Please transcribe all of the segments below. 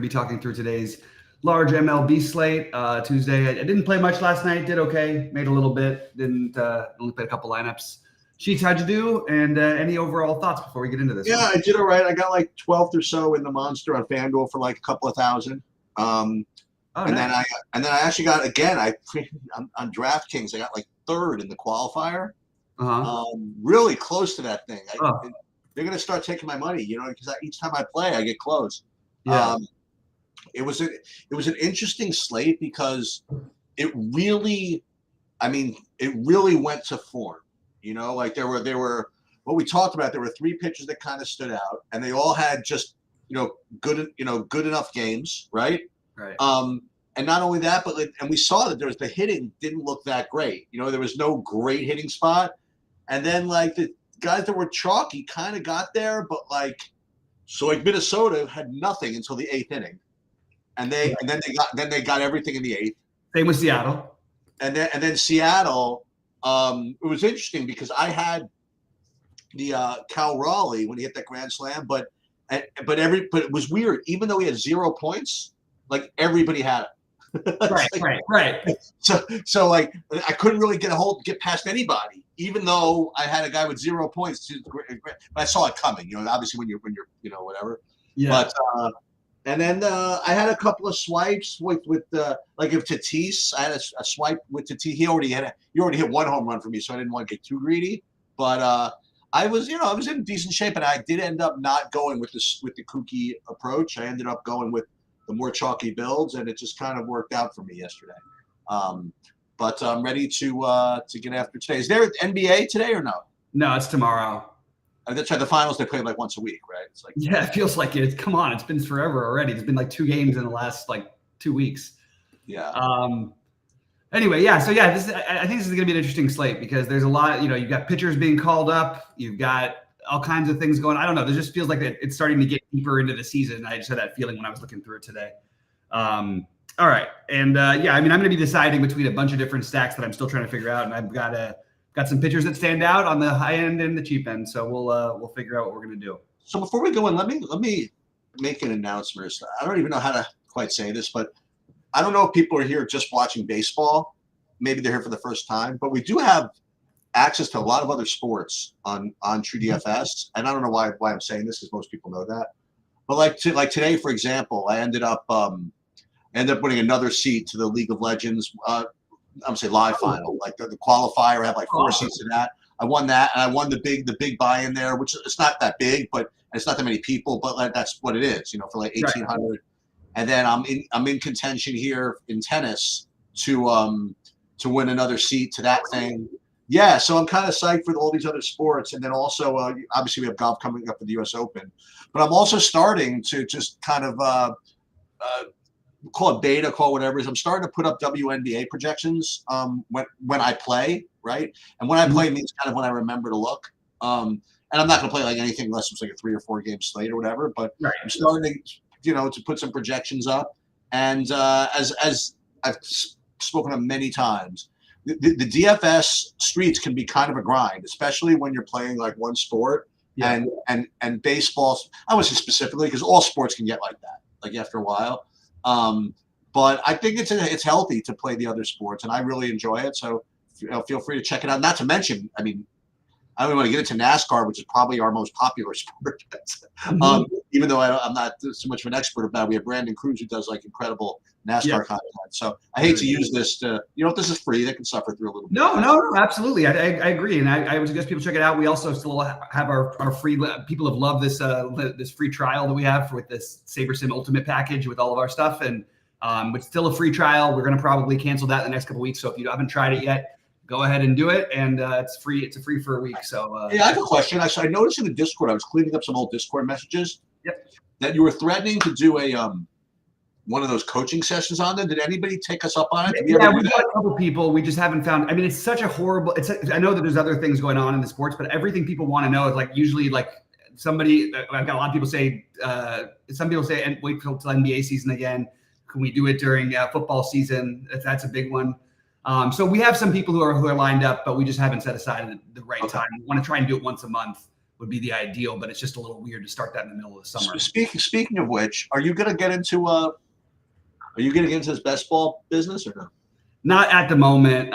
to be talking through today's large MLB slate. Tuesday, I didn't play much last night. Did okay, made a little bit. Didn't only played a couple lineups. Sheets, how'd you do? And any overall thoughts before we get into this? Yeah, I did all right. I got like 12th or so in the Monster on FanDuel for like a couple of thousand. Nice. Then I actually got again. On DraftKings, I got like 3rd in the qualifier. Really close to that thing. They're going to start taking my money, because each time I play, I get close. Yeah. It was an interesting slate because it really went to form. Like there were what we talked about. There were 3 pitchers that kind of stood out, and they all had just good enough games, right? Right. And not only that, but we saw that the hitting didn't look that great. There was no great hitting spot, and then like the guys that were chalky kind of got there, but like Minnesota had nothing until the 8th inning, and then they got everything in the 8th. Same with Seattle, and then Seattle. It was interesting because I had the Cal Raleigh when he hit that grand slam, but it was weird. Even though he had 0 points, like everybody had it. Right. So like I couldn't really get past anybody, even though I had a guy with 0 points. But I saw it coming. Obviously when you're whatever. Yeah. But and then I had a couple of swipes with like if Tatis, I had a swipe with Tatis. He already hit 1 home run for me, so I didn't want to get too greedy. But I was in decent shape, and I did end up not going with the kooky approach. I ended up going with the more chalky builds, and it just kind of worked out for me yesterday. But I'm ready to get after today. Is there NBA today or no? No, it's tomorrow. That's right. The finals, they play like once a week, right? It's like it feels like it. Come on, it's been forever already. There's been like 2 games in the last like 2 weeks. Yeah. Anyway, yeah. So yeah, I think this is going to be an interesting slate because there's a lot. You've got pitchers being called up. You've got all kinds of things going. I don't know. There just feels like it's starting to get deeper into the season. I just had that feeling when I was looking through it today. All right, and I'm going to be deciding between a bunch of different stacks that I'm still trying to figure out, and I've got some pitchers that stand out on the high end and the cheap end. So we'll figure out what we're going to do. So before we go in, let me make an announcement. I don't even know how to quite say this, but I don't know if people are here just watching baseball. Maybe they're here for the first time, but we do have access to a lot of other sports on TrueDFS. And I don't know why I'm saying this because most people know that. But like today, for example, I ended up winning another seat to the League of Legends. I'm gonna say live final, like the qualifier. I have like 4 seats in that. I won that, and I won the big buy in there, which it's not that big, but it's not that many people, but like that's what it is, for like 1,800. Right. And then I'm in contention here in tennis to win another seat to that thing. Yeah, so I'm kind of psyched for all these other sports, and then also obviously we have golf coming up for the U.S. Open, but I'm also starting to just kind of call it beta, call it whatever it is. I'm starting to put up WNBA projections when I play, right? And when I play means kind of when I remember to look. And I'm not going to play like anything unless it's like a 3 or 4 game slate or whatever. But right. I'm starting to put some projections up. And as I've spoken of many times, the DFS streets can be kind of a grind, especially when you're playing like one sport. Yeah. And baseball. I would say specifically because all sports can get like that, like after a while. But I think it's healthy to play the other sports, and I really enjoy it. So feel free to check it out. Not to mention, I mean, I don't want to get into NASCAR, which is probably our most popular sport. Even though I'm not so much of an expert about it, we have Brandon Cruz who does like incredible NASCAR content. So I hate to use this to, if this is free, they can suffer through a little bit. No, absolutely. I agree. And I would suggest people check it out. We also still have our free, people have loved this free trial that we have with this SaberSim Ultimate package with all of our stuff. And it's still a free trial. We're going to probably cancel that in the next couple of weeks. So if you haven't tried it yet, go ahead and do it. And it's free. It's free for a week. So yeah, I have a question. I noticed in the Discord, I was cleaning up some old Discord messages. Yep. That you were threatening to do a one of those coaching sessions on them. Did anybody take us up on it? Yeah, we've got a couple people. We just haven't found. I mean, it's such a horrible. I know that there's other things going on in the sports, but everything people want to know is like usually like somebody. I've got a lot of people say. Some people say, and wait till NBA season again. Can we do it during football season? That's a big one. So we have some people who are lined up, but we just haven't set aside the right time. We want to try and do it once a month would be the ideal, but it's just a little weird to start that in the middle of the summer. Speaking of which, are you going to get into this best ball business or no? Not at the moment.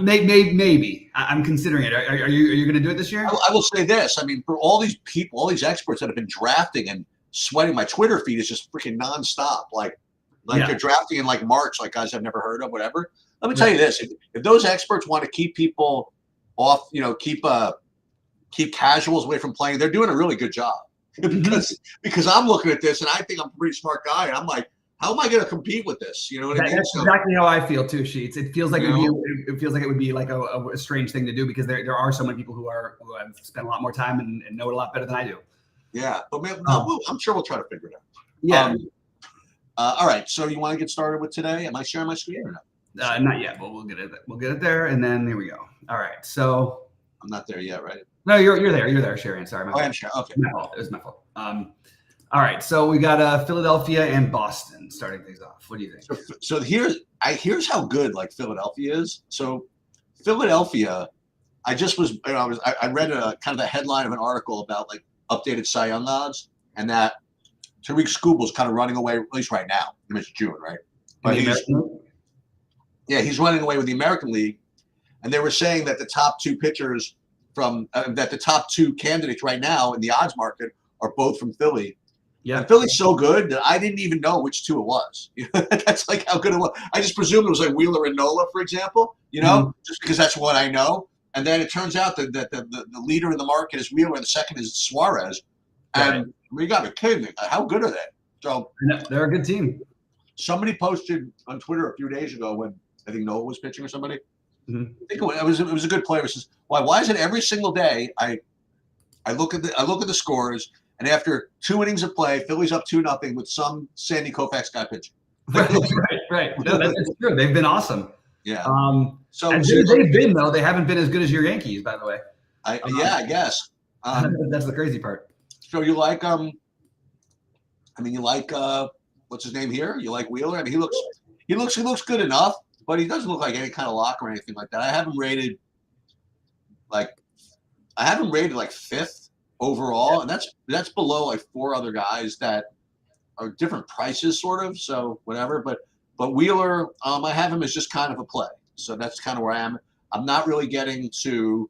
Maybe I'm considering it. Are you going to do it this year? I will say this. I mean, for all these people, all these experts that have been drafting and sweating, my Twitter feed is just freaking nonstop. Like they're drafting in like March, like guys I've never heard of, whatever. Let me tell you this: if those experts want to keep people off, keep casuals away from playing, they're doing a really good job. because I'm looking at this and I think I'm a pretty smart guy, and I'm like, how am I going to compete with this? You know what I mean? That's exactly how I feel too, Sheets. It feels like it feels like it would be like a strange thing to do because there are so many people who have spent a lot more time and know it a lot better than I do. Yeah, but man, I'm sure we'll try to figure it out. Yeah. All right. So you want to get started with today? Am I sharing my screen or not? Not yet, but we'll get it. We'll get it there, and then here we go. All right. So I'm not there yet, right? No, you're there. You're there, Sharon. Sorry, I am sure. Okay. My fault. It was my fault. All right. So we got Philadelphia and Boston starting things off. What do you think? So here's how good like Philadelphia is. So Philadelphia, I just was I read a kind of a headline of an article about like updated Cy Young odds, and that Tariq Skubal's kind of running away, at least right now. I mean, it's June, right? But he's running away with the American League, and they were saying that the top two pitchers that the top two candidates right now in the odds market are both from Philly. Yeah, and Philly's so good that I didn't even know which two it was. That's like how good it was. I just presumed it was like Wheeler and Nola, for example. Just because that's what I know. And then it turns out that the leader in the market is Wheeler, and the second is Suarez. And we got me kidding. How good are they? So they're a good team. Somebody posted on Twitter a few days ago when I think Nola was pitching or somebody. Mm-hmm. I think it was a good player. It says, why is it every single day I look at the scores, and after 2 innings of play, Philly's up 2-0 with some Sandy Koufax guy pitching. Right. No, that's true. They've been awesome. Yeah. So as good as they've been, though, they haven't been as good as your Yankees, by the way. I guess. That's the crazy part. So you like what's his name here? You like Wheeler? I mean, he looks good enough, but he doesn't look like any kind of lock or anything like that. I have him rated like 5th overall, and that's below like 4 other guys that are different prices, sort of. So whatever, but Wheeler, I have him as just kind of a play. So that's kind of where I am. I'm not really getting to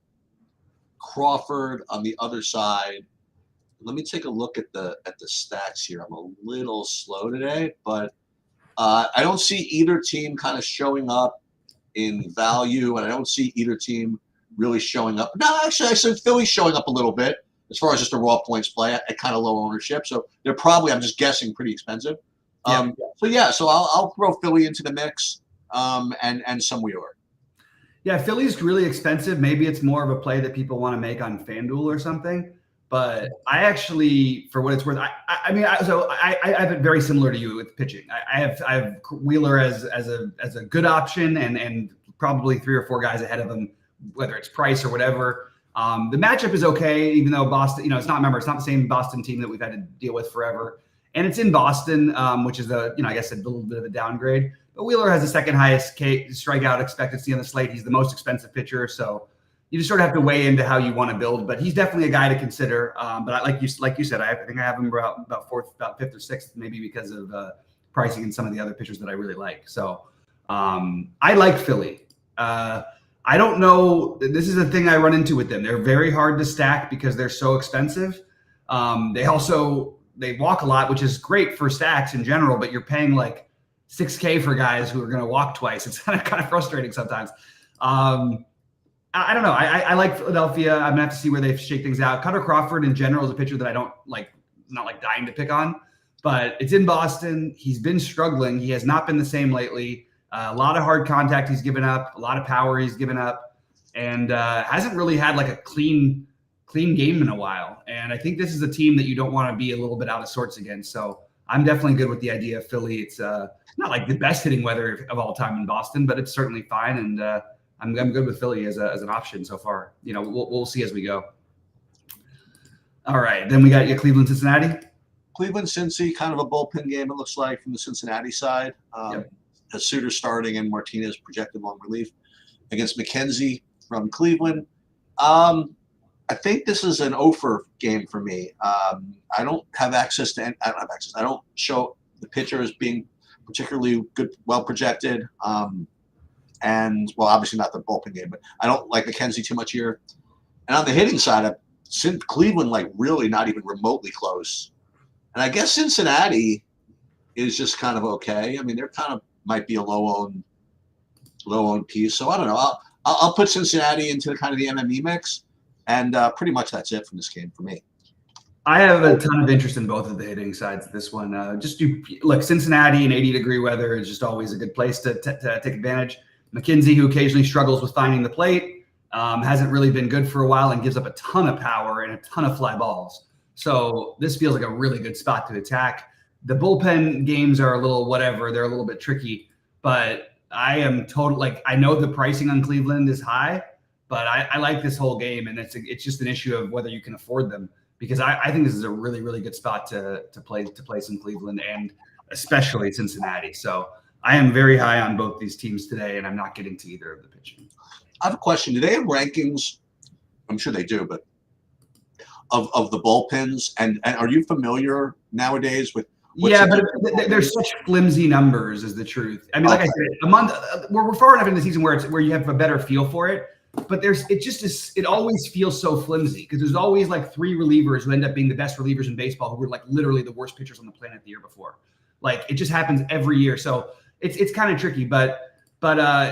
Crawford on the other side. Let me take a look at the stacks here. I'm a little slow today, but I don't see either team kind of showing up in value, and I don't see either team really showing up. No, actually, I said Philly's showing up a little bit as far as just a raw points play at kind of low ownership. So they're probably, I'm just guessing, pretty expensive. So I'll throw Philly into the mix and some Wheeler. Yeah, Philly's really expensive. Maybe it's more of a play that people want to make on FanDuel or something. But I actually, for what it's worth, I have it very similar to you with pitching. I have Wheeler as a good option and probably 3 or 4 guys ahead of him, whether it's price or whatever. The matchup is okay, even though Boston, it's not the same Boston team that we've had to deal with forever. And it's in Boston, which is I guess a little bit of a downgrade. But Wheeler has the second highest strikeout expectancy on the slate. He's the most expensive pitcher, so you just sort of have to weigh into how you want to build. But he's definitely a guy to consider. But like you said, I think I have him about 4th, about 5th or 6th, maybe because of pricing and some of the other pitchers that I really like. So I like Philly. I don't know. This is the thing I run into with them. They're very hard to stack because they're so expensive. They walk a lot, which is great for stacks in general, but you're paying like $6,000 for guys who are going to walk twice. It's kind of frustrating sometimes. I don't know. I like Philadelphia. I'm gonna have to see where they shake things out. Cutter Crawford in general is a pitcher that I don't like, not like dying to pick on, but it's in Boston. He's been struggling. He has not been the same lately. A lot of hard contact he's given up, a lot of power he's given up, and hasn't really had like a clean game in a while. And I think this is a team that you don't want to be a little bit out of sorts against. So I'm definitely good with the idea of Philly. It's not like the best hitting weather of all time in Boston, but it's certainly fine. And I'm good with Philly as an option so far. We'll see as we go. All right, then we got Cleveland, Cincinnati. Cleveland, Cincy, kind of a bullpen game, it looks like, from the Cincinnati side. Has Suter starting and Martinez projected long relief against McKenzie from Cleveland. I think this is an offer game for me. I don't have access to. I don't have access. I don't show the pitcher as being particularly good, well projected. And well, obviously not the bullpen game, but I don't like McKenzie too much here. And on the hitting side, I've seen Cleveland like really not even remotely close. And I guess Cincinnati is just kind of okay. I mean, they're kind of might be a low owned piece. So I don't know. I'll put Cincinnati into kind of the MME mix, and pretty much that's it from this game for me. I have a ton of interest in both of the hitting sides of this one. Look, Cincinnati in 80-degree weather is just always a good place to take advantage. McKenzie, who occasionally struggles with finding the plate, hasn't really been good for a while and gives up a ton of power and a ton of fly balls. So this feels like a really good spot to attack. The bullpen games are a little whatever. They're a little bit tricky, but I am I know the pricing on Cleveland is high, but I like this whole game, and it's just an issue of whether you can afford them, because I think this is a really, really good spot to play some Cleveland and especially Cincinnati. So I am very high on both these teams today, and I'm not getting to either of the pitching. I have a question. Do they have rankings? I'm sure they do, but of the bullpens, and are you familiar nowadays with? Yeah, but there's such flimsy numbers, is the truth. I mean, like I said, we're far enough into the season where you have a better feel for it. But it always feels so flimsy, because there's always like 3 relievers who end up being the best relievers in baseball, who were like literally the worst pitchers on the planet the year before. Like, it just happens every year. So it's kind of tricky, but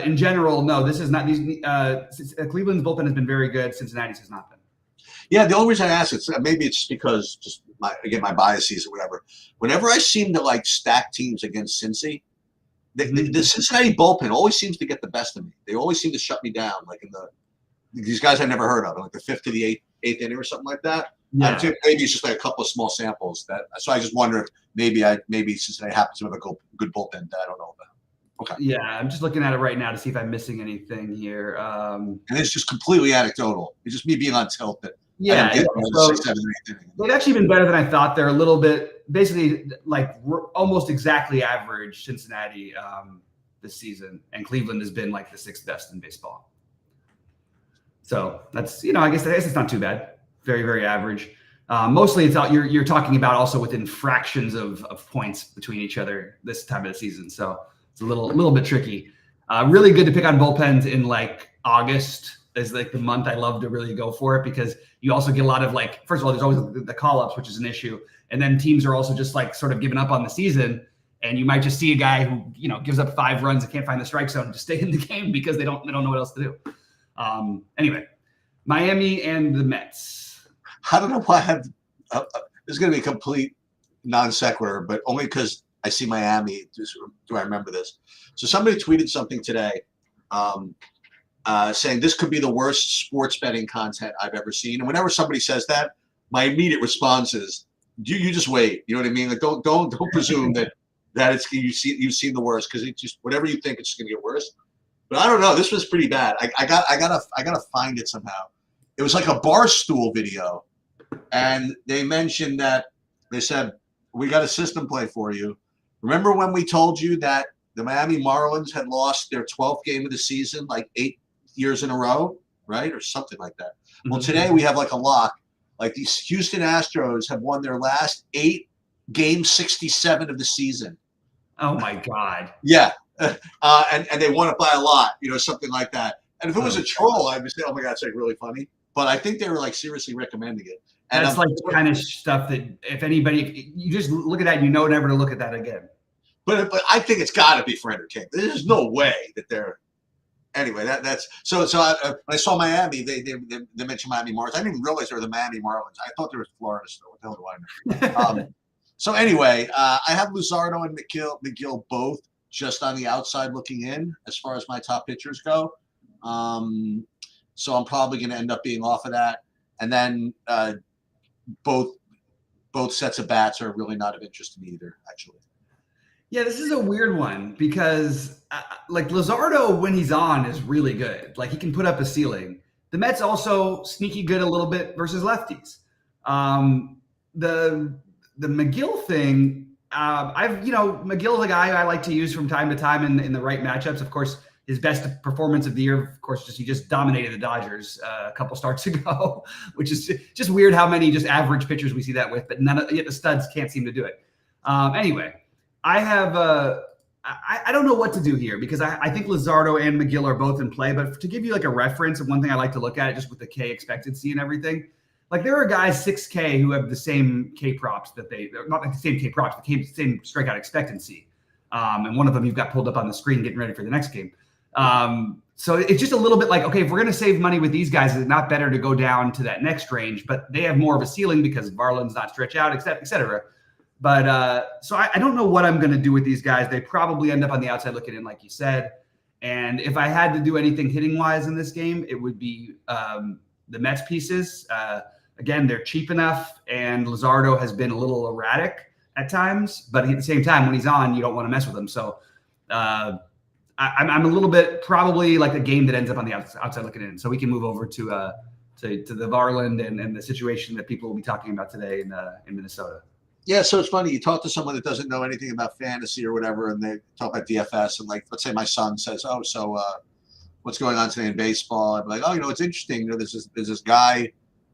in general, no, this is not these. Cleveland's bullpen has been very good. Cincinnati's has not been. Yeah, the only reason I ask it, maybe it's because just my biases or whatever. Whenever I seem to like stack teams against Cincy, the Cincinnati bullpen always seems to get the best of me. They always seem to shut me down, like these guys I never heard of, like the 5th to the 8th inning or something like that. Yeah. I think maybe it's just like a couple of small samples so I just wonder if maybe Cincinnati happens to have a good bullpen that I don't know about. Okay. Yeah, I'm just looking at it right now to see if I'm missing anything here. And it's just completely anecdotal. It's just me being on tilt that. Yeah, so they've actually been better than I thought. They're a little bit, basically, like almost exactly average, Cincinnati this season, and Cleveland has been like the 6th best in baseball. So that's, I guess it's not too bad. Very, very average. Mostly, it's you're talking about also within fractions of points between each other this time of the season. So it's a little bit tricky. Really good to pick on bullpens in like August. Is like the month I love to really go for it, because you also get a lot of like, first of all, there's always the call-ups, which is an issue. And then teams are also just like sort of giving up on the season. And you might just see a guy who, gives up 5 runs and can't find the strike zone to stay in the game because they don't know what else to do. Anyway, Miami and the Mets. I don't know why I have this is going to be a complete non sequitur, but only because I see Miami. Do I remember this? So somebody tweeted something today. Saying this could be the worst sports betting content I've ever seen. And whenever somebody says that, my immediate response is, you just wait. You know what I mean? Like, don't presume that it's you've seen the worst, because it just, whatever you think, it's just gonna get worse. But I don't know. This was pretty bad. I gotta find it somehow. It was like a Barstool video, and they mentioned that they said, we got a system play for you. Remember when we told you that the Miami Marlins had lost their 12th game of the season like 8 years in a row, right? Or something like that. Well, today we have like a lock. Like, these Houston Astros have won their last 8 game 67 of the season. Oh my God. Yeah. And they won it by a lot, something like that. And if it was a troll, I would say, oh my God, it's like really funny. But I think they were like seriously recommending it. And that's like the kind of stuff that if you just look at that, never to look at that again. But I think it's got to be for entertainment. There's no way that they're. Anyway, that's so. When I saw Miami, they mentioned Miami Marlins. I didn't even realize they were the Miami Marlins. I thought they were Florida still. What the hell do I know? So anyway, I have Luzardo and McGill both just on the outside looking in as far as my top pitchers go. So I'm probably going to end up being off of that. And then both sets of bats are really not of interest to me either, actually. Yeah, this is a weird one because like Luzardo, when he's on, is really good. Like, he can put up a ceiling. The Mets also sneaky good a little bit versus lefties. The McGill thing, McGill's a guy I like to use from time to time in the right matchups. Of course, his best performance of the year, of course, he just dominated the Dodgers a couple starts ago, which is just weird how many just average pitchers we see that with, but yet the studs can't seem to do it. Anyway, I have I don't know what to do here because I think Luzardo and McGill are both in play, but to give you like a reference of one thing I like to look at just with the K expectancy and everything, like there are guys 6K who have the same K props not like the same K props, the same strikeout expectancy. And one of them you've got pulled up on the screen getting ready for the next game. So it's just a little bit like, okay, if we're going to save money with these guys, is it not better to go down to that next range? But they have more of a ceiling because Varland's not stretch out, et cetera. But so I don't know what I'm going to do with these guys. They probably end up on the outside looking in, like you said. And if I had to do anything hitting wise in this game, it would be the Mets pieces. Again, they're cheap enough, and Luzardo has been a little erratic at times. But at the same time, when he's on, you don't want to mess with him. So I'm a little bit probably like a game that ends up on the outside looking in. So we can move over to the Varland and the situation that people will be talking about today in Minnesota. Yeah, so it's funny. You talk to someone that doesn't know anything about fantasy or whatever, and they talk about DFS, and like, let's say my son says, "Oh, so what's going on today in baseball?" I'm like, "Oh, it's interesting. There's this guy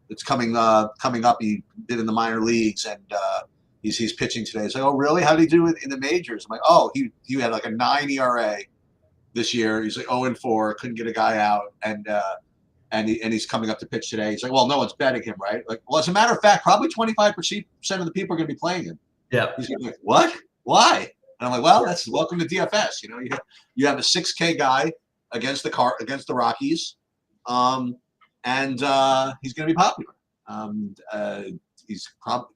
that's coming up. He did in the minor leagues, and he's pitching today." It's like, "Oh, really? How did he do in the majors?" I'm like, "Oh, he had like a 9 ERA this year. He's like 0-4, couldn't get a guy out, and he's coming up to pitch today." He's like, "Well, no one's betting him, right?" Like, well, as a matter of fact, probably 25% of the people are going to be playing him. Yeah. He's going to be like, "What? Why?" And I'm like, "Well, that's welcome to DFS. You have a 6K guy against the Rockies, and he's going to be popular. He's probably.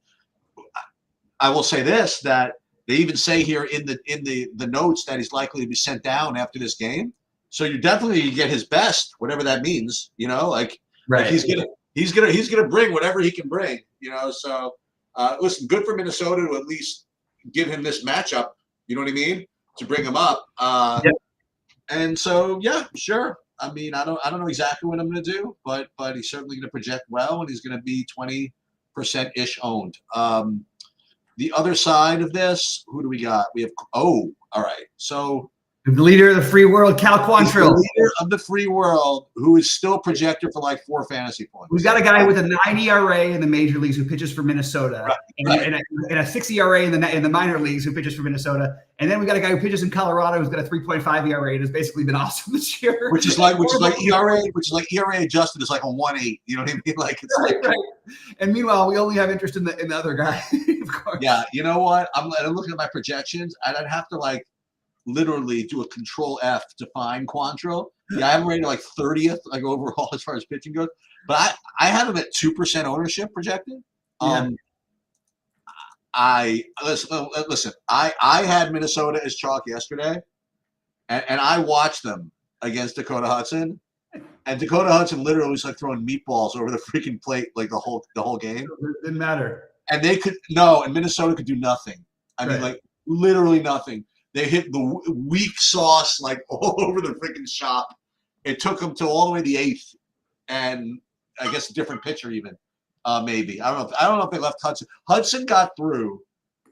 I will say this, that they even say here in the notes that he's likely to be sent down after this game. So you definitely get his best, whatever that means. Right. Like he's gonna bring whatever he can bring. So listen, good for Minnesota to at least give him this matchup. You know what I mean? To bring him up. Yep. And so yeah, sure. I mean, I don't know exactly what I'm gonna do, but he's certainly gonna project well, and he's gonna be 20% ish owned. The other side of this, who do we got? We have all right. So the leader of the free world, Cal Quantrill. The leader of the free world, who is still projected for like 4 fantasy points. We've got a guy with a 9 ERA in the major leagues who pitches for Minnesota, right. And a 6 ERA in the minor leagues who pitches for Minnesota, and then we got a guy who pitches in Colorado who's got a 3.5 ERA and has basically been awesome this year. Which is like ERA adjusted is like a 1.8. You know what I mean? Like it's right. And meanwhile, we only have interest in the other guy. Of course. Yeah, you know what? I'm looking at my projections, and I'd have to like literally do a control F to find Quantrill. Yeah, I have him rated like 30th, like overall as far as pitching goes. But I have him at 2% ownership projected. Yeah. Listen. I had Minnesota as chalk yesterday, and I watched them against Dakota Hudson, and Dakota Hudson literally was like throwing meatballs over the freaking plate like the whole game. It didn't matter. And and Minnesota could do nothing. I mean, like literally nothing. They hit the weak sauce like all over the freaking shop. It took them to all the way to the 8th, and I guess a different pitcher even, maybe. I don't know if they left Hudson. Hudson got through,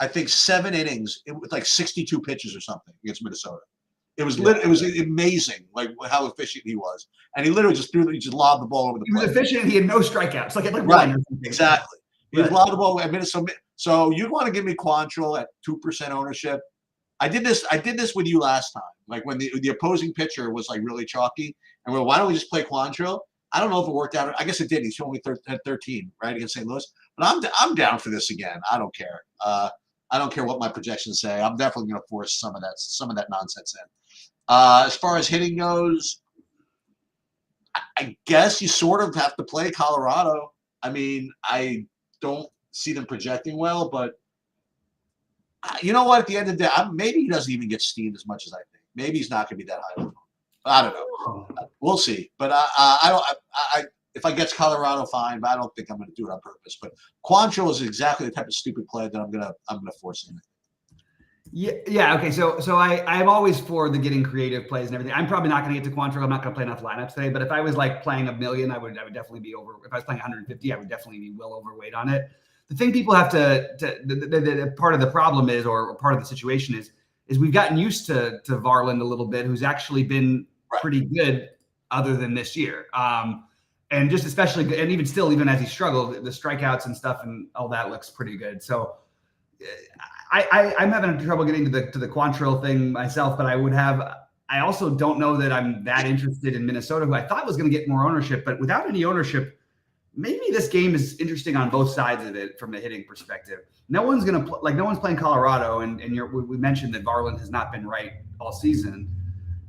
I think, 7 innings with like 62 pitches or something against Minnesota. It was it was amazing, like how efficient he was, and he literally just lobbed the ball over the plate. He was efficient. He had no strikeouts. Like right, exactly. He was lobbed the ball at Minnesota. So you'd want to give me Quantrill at 2% ownership. I did this with you last time, like when the opposing pitcher was like really chalky, and why don't we just play Quantrill? I don't know if it worked out. I guess it did. He's only had 13, right, against St. Louis. But I'm down for this again. I don't care. I don't care what my projections say. I'm definitely going to force some of that nonsense in. As far as hitting goes, I guess you sort of have to play Colorado. I mean, I don't see them projecting well, but you know what? At the end of the day, maybe he doesn't even get steamed as much as I think. Maybe he's not going to be that high. I don't know. We'll see. But if I get Colorado, fine. But I don't think I'm going to do it on purpose. But Quantrill is exactly the type of stupid play that I'm gonna force in. Yeah. Okay. So I'm always for the getting creative plays and everything. I'm probably not going to get to Quantrill. I'm not going to play enough lineups today. But if I was like playing $1 million, I would definitely be over. If I was playing 150, I would definitely be well overweight on it. The thing people have the part of the problem is, or part of the situation is we've gotten used to Varland a little bit, who's actually been pretty good other than this year. And just especially, and even still, even as he struggled, the strikeouts and stuff and all that looks pretty good. So I'm having trouble getting to the Quantrill thing myself, but I also don't know that I'm that interested in Minnesota, who I thought was going to get more ownership, but without any ownership, maybe this game is interesting on both sides of it from the hitting perspective. No one's going to no one's playing Colorado, and we mentioned that Varland has not been right all season.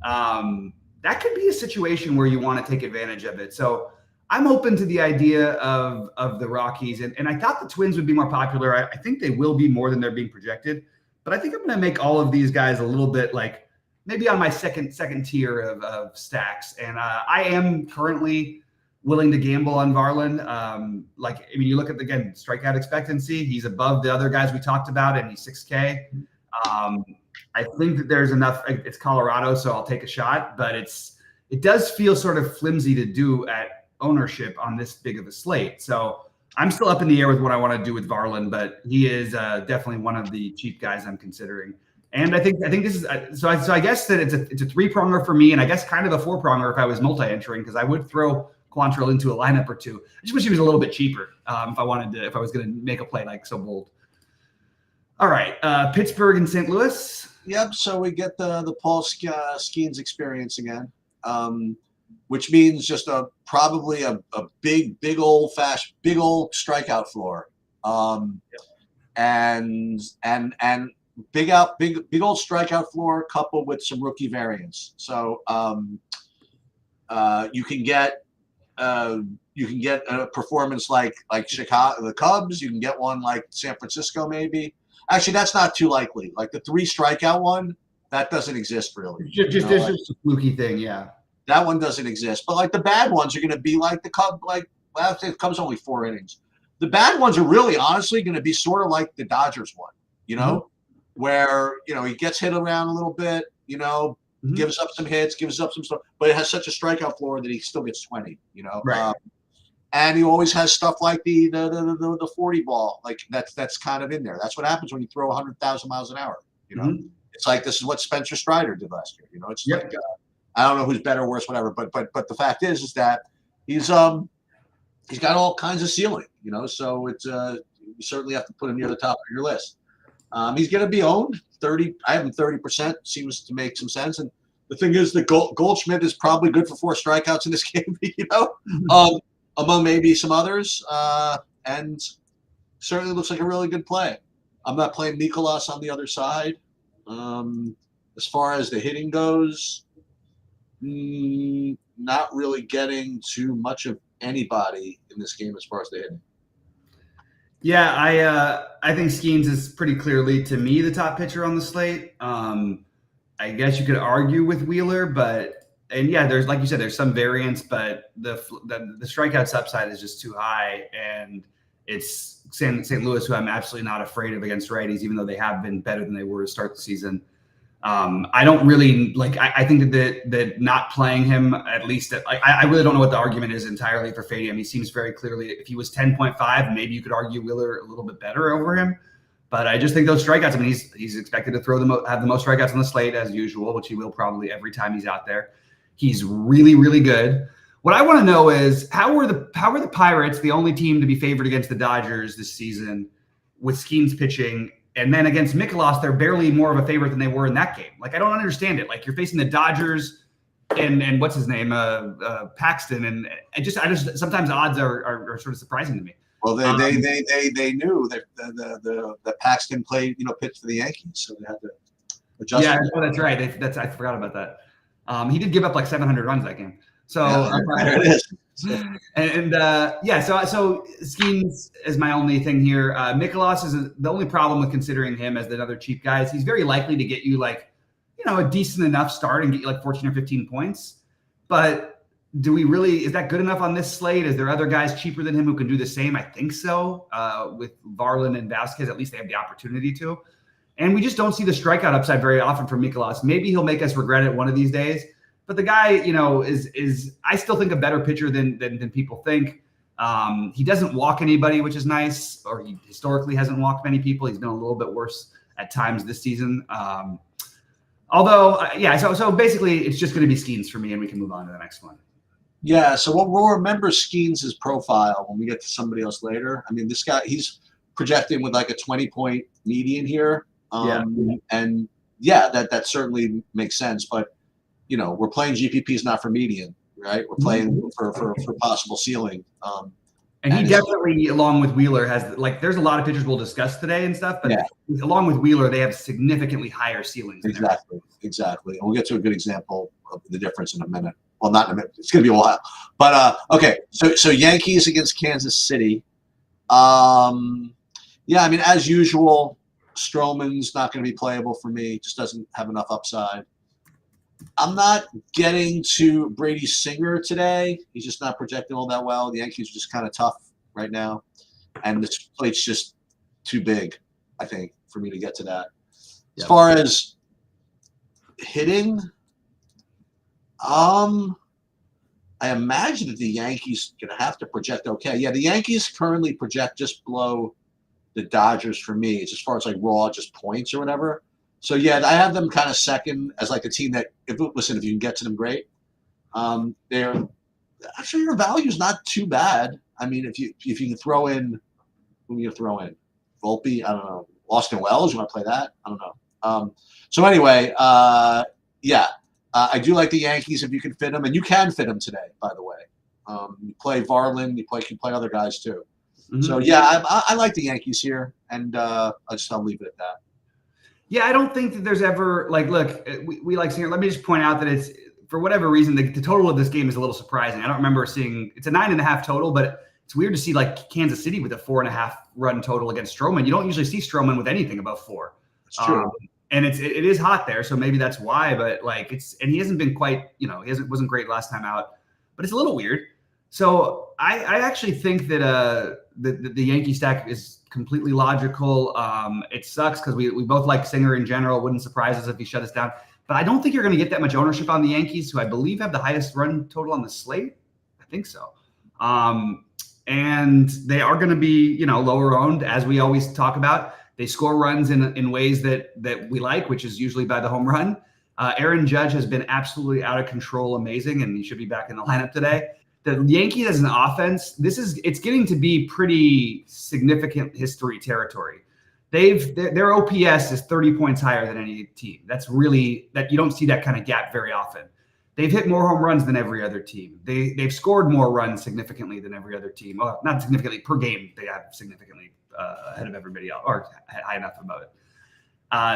That could be a situation where you want to take advantage of it. So I'm open to the idea of the Rockies, and I thought the Twins would be more popular. I think they will be more than they're being projected, but I think I'm going to make all of these guys a little bit like maybe on my second tier of stacks. And I am currently willing to gamble on Varland. You look at again strikeout expectancy; he's above the other guys we talked about, and he's 6K. I think that there's enough. It's Colorado, so I'll take a shot, but it does feel sort of flimsy to do at ownership on this big of a slate. So I'm still up in the air with what I want to do with Varland, but he is definitely one of the cheap guys I'm considering. And I think this is so I guess that it's a 3-pronger for me, and I guess kind of a 4-pronger if I was multi-entering, because I would throw Quantrill into a lineup or two. I just wish he was a little bit cheaper if I was going to make a play like so bold. All right, Pittsburgh and St. Louis. Yep. So we get the Paul Skeens experience again. Which means just probably a big old strikeout floor, and big old strikeout floor coupled with some rookie variance. So you can get a performance like Chicago, the Cubs. You can get one like San Francisco, maybe. Actually, that's not too likely. Like the 3 strikeout one, that doesn't exist really. Just a fluky thing, yeah. That one doesn't exist. But like the bad ones are going to be like the Cubs, the Cubs only 4 innings. The bad ones are really honestly going to be sort of like the Dodgers one, where, he gets hit around a little bit, gives up some hits, gives up some stuff, but it has such a strikeout floor that he still gets 20, Right. And he always has stuff like the 40 ball. Like that's kind of in there. That's what happens when you throw 100,000 miles an hour, It's like, this is what Spencer Strider did last year. It's like, I don't know who's better or worse, whatever. But the fact is that he's got all kinds of ceiling, So it's you certainly have to put him near the top of your list. He's going to be owned 30. I have him 30%. Seems to make some sense. And the thing is that Goldschmidt is probably good for 4 strikeouts in this game, among maybe some others, and certainly looks like a really good play. I'm not playing Nicolas on the other side. As far as the hitting goes. Not really getting too much of anybody in this game as far as the hitting. Yeah, I think Skeens is pretty clearly, to me, the top pitcher on the slate. I guess you could argue with Wheeler, there's, like you said, there's some variance, but the strikeouts upside is just too high, and it's St. Louis, who I'm absolutely not afraid of against righties, even though they have been better than they were to start the season. I don't really I think that not playing him, at least I really don't know what the argument is entirely for fading him. He seems very clearly, if he was 10.5, maybe you could argue Wheeler a little bit better over him. But I just think those strikeouts, he's expected to have the most strikeouts on the slate as usual, which he will probably every time he's out there. He's really, really good. What I want to know is how are the Pirates the only team to be favored against the Dodgers this season with Skeens pitching? And then against Nicolas, they're barely more of a favorite than they were in that game. I don't understand it. You're facing the Dodgers and what's his name, Paxton, and I just sometimes odds are sort of surprising to me. Well, they knew that the Paxton played pitched for the Yankees, so they had to adjust. Yeah, that's right. I forgot about that. He did give up 700 runs that game. So there it is. So Skeens is my only thing here. Nicolas is the only problem with considering him as another cheap guy is he's very likely to get you a decent enough start and get you 14 or 15 points. But is that good enough on this slate? Is there other guys cheaper than him who can do the same? I think so. With Varland and Vasquez, at least they have the opportunity to. And we just don't see the strikeout upside very often from Nicolas. Maybe he'll make us regret it one of these days. But the guy, is I still think a better pitcher than people think. He doesn't walk anybody, which is nice, or he historically hasn't walked many people. He's been a little bit worse at times this season. Although, yeah, so basically it's just going to be Skeens for me, and we can move on to the next one. Yeah, so we'll remember Skeens' profile when we get to somebody else later. I mean, this guy, he's projecting with like a 20-point median here. And yeah, that certainly makes sense. But, you know, we're playing GPPs not for median, right? We're playing for possible ceiling. And he definitely, along with Wheeler, has like there's a lot of pitchers we'll discuss today and stuff, but along with Wheeler, they have significantly higher ceilings. Exactly. And we'll get to a good example of the difference in a minute. Well, not in a minute. It's going to be a while. But okay, so Yankees against Kansas City. Yeah, I mean, as usual, Stroman's not going to be playable for me. Just doesn't have enough upside. I'm not getting to Brady Singer today. He's just not projecting all that well. The Yankees are just kind of tough right now. And this plate's just too big, I think, for me to get to that. As far as hitting, I imagine that the Yankees are going to have to project okay. Yeah, the Yankees currently project just below the Dodgers for me. It's as far as like raw just points or whatever. So yeah, I have them kind of second as like a team that if you can get to them, great. They're actually your value is not too bad. I mean, if you can throw in, who are you gonna throw in? Volpe, I don't know. Austin Wells, you want to play that? I don't know. So anyway, yeah, I do like the Yankees if you can fit them, and you can fit them today, by the way. You play Varland, you can play other guys too. So yeah, I like the Yankees here, and I'll leave it at that. Yeah, I don't think that there's ever like, look, we like Singer. Let me just point out that it's for whatever reason the total of this game is a little surprising. I don't remember seeing it's a 9.5 total, but it's weird to see like Kansas City with a 4.5 run total against Stroman. You don't usually see Stroman with anything above 4. That's true. And it is hot there, so maybe that's why. But like and he hasn't been quite, wasn't great last time out, but it's a little weird. So I actually think that the Yankee stack is completely logical. It sucks because we both like Singer in general. It wouldn't surprise us if he shut us down. But I don't think you're going to get that much ownership on the Yankees, who I believe have the highest run total on the slate. I think so. And they are going to be, lower owned, as we always talk about. They score runs in ways that we like, which is usually by the home run. Aaron Judge has been absolutely out of control, amazing, and he should be back in the lineup today. The Yankees as an offense, it's getting to be pretty significant history territory. Their OPS is 30 points higher than any team. That's really that you don't see that kind of gap very often. They've hit more home runs than every other team. They've scored more runs significantly than every other team. Well, not significantly per game. They have significantly ahead of everybody else, or high enough above it.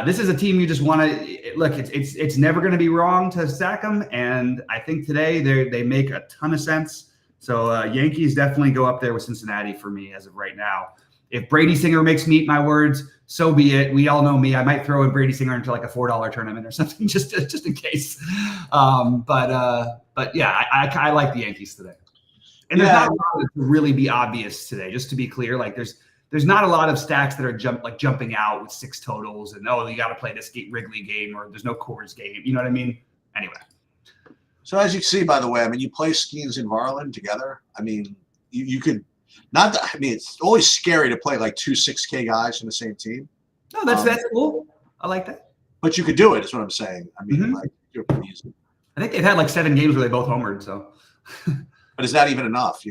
This is a team you just want to look. It's never going to be wrong to stack them, and I think today they make a ton of sense. So Yankees definitely go up there with Cincinnati for me as of right now. If Brady Singer makes me eat my words, so be it. We all know me. I might throw in Brady Singer into like a $4 tournament or something just in case. But yeah, I like the Yankees today, and there's not a lot to really be obvious today. Just to be clear, like there's not a lot of stacks that are jumping out with 6 totals and you got to play this Wrigley game or there's no Coors game. You know what I mean? Anyway. So as you see, by the way, I mean, you play Skeens and Varland together. I mean, you could not. I mean, it's always scary to play like 2 6K guys from the same team. No, that's cool. I like that. But you could do it. Is what I'm saying. I mean, like do it pretty easy. I think they've had like 7 games where they both homered. So. But is that even enough?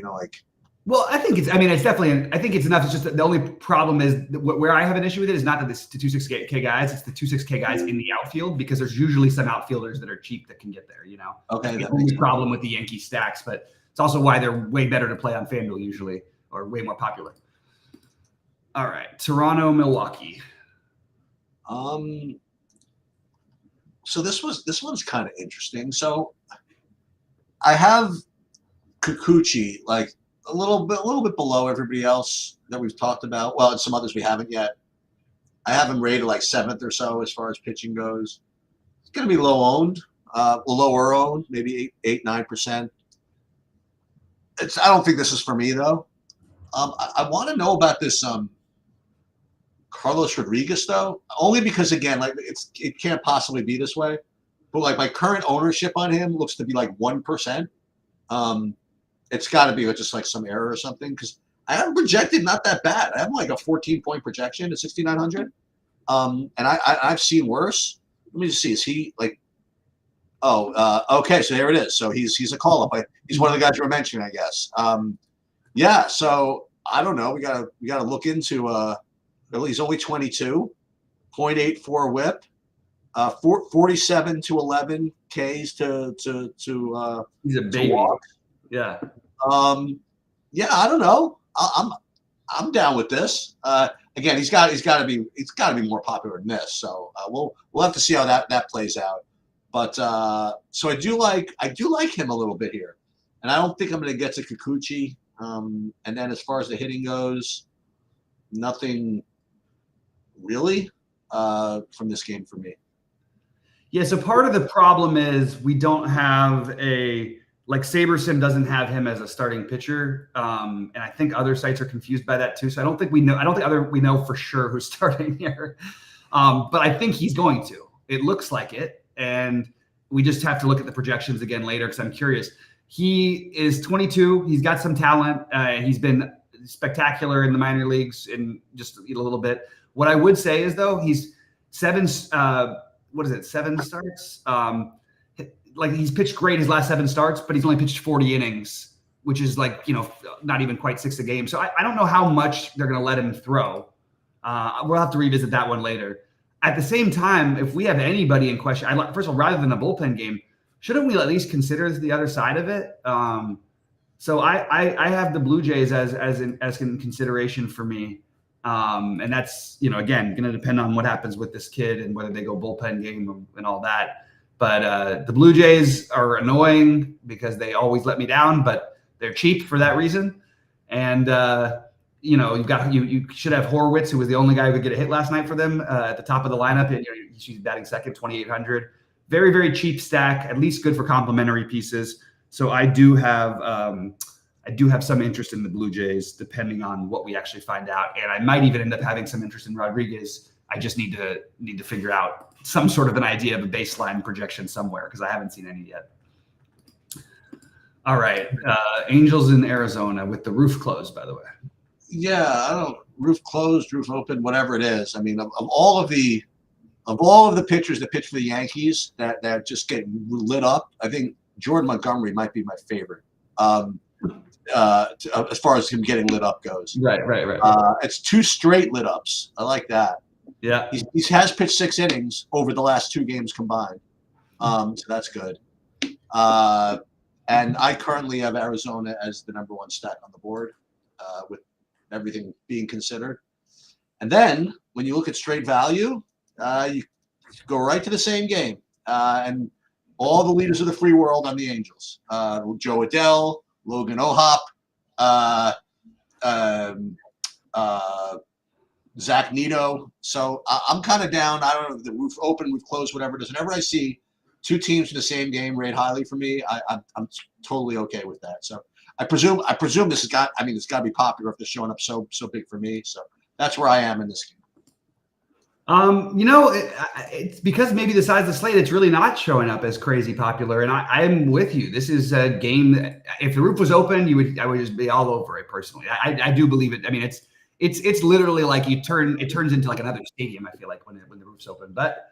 Well, I think it's definitely, I think it's enough. It's just that the only problem is where I have an issue with it is not that it's the 2 6K guys, it's the 2 6K guys in the outfield, because there's usually some outfielders that are cheap that can get there, Okay. That's the only problem with the Yankee stacks, but it's also why they're way better to play on FanDuel usually, or way more popular. All right, Toronto, Milwaukee. So this one's kind of interesting. So I have Kikuchi, like, a little bit below everybody else that we've talked about. Well, and some others we haven't yet. I have him rated like 7th or so as far as pitching goes. It's going to be lower owned, maybe 8-9%. I don't think this is for me though. I want to know about this Carlos Rodriguez though, only because again, like it can't possibly be this way. But like my current ownership on him looks to be like 1%. It's got to be just like some error or something, because I have projected not that bad. I have like a 14-point projection at 6,900, and I've seen worse. Let me just see. Is he like? Oh, okay. So there it is. So he's a call up. He's one of the guys you were mentioning, I guess. Yeah. So I don't know. We gotta look into. He's only 22, 0.84 WHIP, 47 to 11 Ks to he's a baby. walk. Yeah. Yeah. I don't know. I'm down with this. Again, he's got to be more popular than this. So we'll have to see how that plays out. But so I do like him a little bit here, and I don't think I'm going to get to Kikuchi. And then as far as the hitting goes, nothing really from this game for me. Yeah. So part of the problem is we don't have like SaberSim doesn't have him as a starting pitcher, and I think other sites are confused by that too. So I don't think we know for sure who's starting here, but I think he's going to. It looks like it, and we just have to look at the projections again later because I'm curious. He is 22. He's got some talent. He's been spectacular in the minor leagues in just a little bit. What I would say is though he's 7 starts. Like he's pitched great his last 7 starts, but he's only pitched 40 innings, which is like, not even quite 6 a game. So I don't know how much they're going to let him throw. We'll have to revisit that one later. At the same time, if we have anybody in question, first of all, rather than a bullpen game, shouldn't we at least consider the other side of it? So I have the Blue Jays as in consideration for me. And that's, again, going to depend on what happens with this kid and whether they go bullpen game and all that. But the Blue Jays are annoying because they always let me down, but they're cheap for that reason. And, you should have Horwitz, who was the only guy who could get a hit last night for them at the top of the lineup. And he's batting second, 2,800. Very, very cheap stack, at least good for complementary pieces. So I do have some interest in the Blue Jays, depending on what we actually find out. And I might even end up having some interest in Rodriguez. I just need to figure out some sort of an idea of a baseline projection somewhere because I haven't seen any yet. All right. Angels in Arizona with the roof closed, by the way. Yeah, I don't roof closed, roof open, whatever it is. I mean, of all of the pitchers that pitch for the Yankees that just get lit up, I think Jordan Montgomery might be my favorite. As far as him getting lit up goes. Right. It's 2 straight lit ups. I like that. Yeah. He has pitched 6 innings over the last 2 games combined. So that's good. And I currently have Arizona as the number 1 stack on the board, with everything being considered. And then when you look at straight value, you go right to the same game. And all the leaders of the free world on the Angels. Joe Adell, Logan O'Hoppe, Zach Neto. So I'm kind of down. I don't know if the roof open, roof closed, whatever it is. Whenever I see 2 teams in the same game rate highly for me, I'm totally okay with that. So I presume this it's got to be popular if they're showing up so big for me. So that's where I am in this game. It's because maybe the size of the slate, it's really not showing up as crazy popular. And I'm with you. This is a game that if the roof was open, I would just be all over it personally. I do believe it. I mean, it's literally like it turns into like another stadium. I feel like when the roof's open, but